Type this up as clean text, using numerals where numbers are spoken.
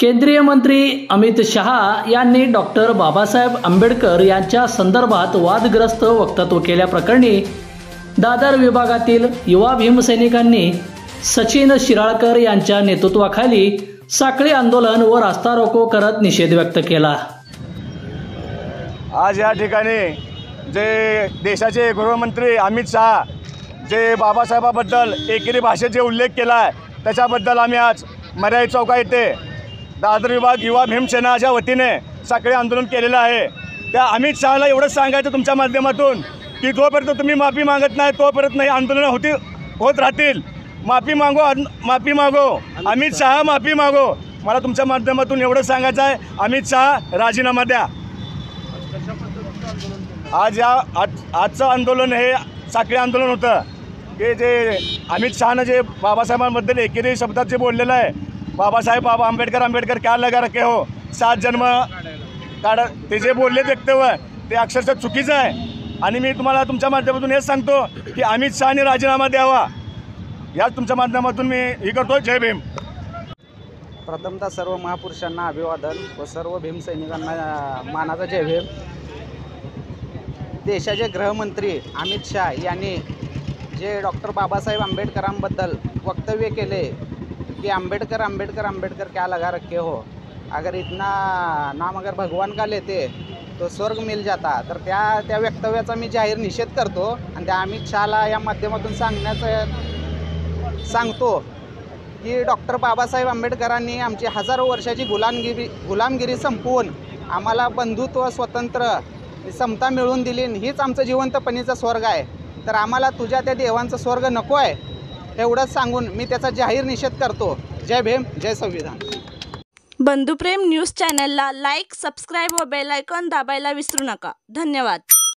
केंद्रीय मंत्री अमित शहा यांनी डॉक्टर बाबासाहेब आंबेडकर यांच्या संदर्भात वादग्रस्त वक्तव्य केल्याप्रकरणी दादर विभागातील युवा भीमसैनिकांनी सचिन शिराळकर यांच्या नेतृत्वाखाली साखळी आंदोलन व रास्ता रोको करत निषेध व्यक्त केला। आज या ठिकाणी जे देशाचे गृहमंत्री अमित शहा जे बाबासाहेबाबद्दल एकेरी भाषेत जे उल्लेख केला आहे त्याच्याबद्दल आम्ही आज मर्यादित चौका येथे दादर विभाग युवा भीमसेनाच्या वतीने साखळी आंदोलन केलेलं आहे। त्या अमित शहाला एवढंच सांगायचं तुमच्या माध्यमातून की जोपर्यंत तुम्ही माफी मागत नाही तोपर्यंत नाही आंदोलन होत राहतील। माफी मागो अमित शहा माफी मागो। मला तुमच्या माध्यमातून एवढंच सांगायचं आहे, अमित शहा राजीनामा द्या। आजचं आंदोलन हे साखळी आंदोलन होतं की जे अमित शहानं जे बाबासाहेबांबद्दल एकेरी शब्दात जे बोललेलं आहे, बाबासाहेब बाबा आंबेडकर क्या लगा रखे हो 7 जन्म काढा, ते जे बोलले वक्तव्य ते अक्षरशः चुकीचं आहे। आणि मी तुम्हाला तुमच्या माध्यमातून हेच सांगतो की अमित शहाने राजीनामा द्यावा। याच तुमच्या माध्यमातून मी हे करतो। जय भीम। प्रथमतः सर्व महापुरुषांना अभिवादन व सर्व भीमसैनिकांना मानाचा जय भीम। देशाचे गृहमंत्री अमित शहा यांनी जे डॉक्टर बाबासाहेब आंबेडकरांबद्दल वक्तव्य केले कि आंबेडकर क्या लगा रखे हो, अगर इतना नाम अगर भगवान का लेते तो स्वर्ग मिल जाता। तर त्या वक्तव्याचा मी जाहीर निषेध करतो आणि त्या अमित शहाला या माध्यमातून सांगतो की डॉक्टर बाबासाहेब आंबेडकरांनी आमची हजारो वर्षाची गुलामगिरी संपवून आम्हाला बंधुत्व, स्वतंत्र, समता मिळवून दिली। हीच आमचं जिवंतपणीचा स्वर्ग आहे। तर आम्हाला तुझ्या त्या देवांचा स्वर्ग नको आहे एवढंच सांगून मी त्याचा जाहीर निषेध करतो। जय भीम, जय संविधान। बंधुप्रेम न्यूज चॅनलला लाईक, सबस्क्राईब व बेल आयकॉन दाबायला विसरू नका। धन्यवाद।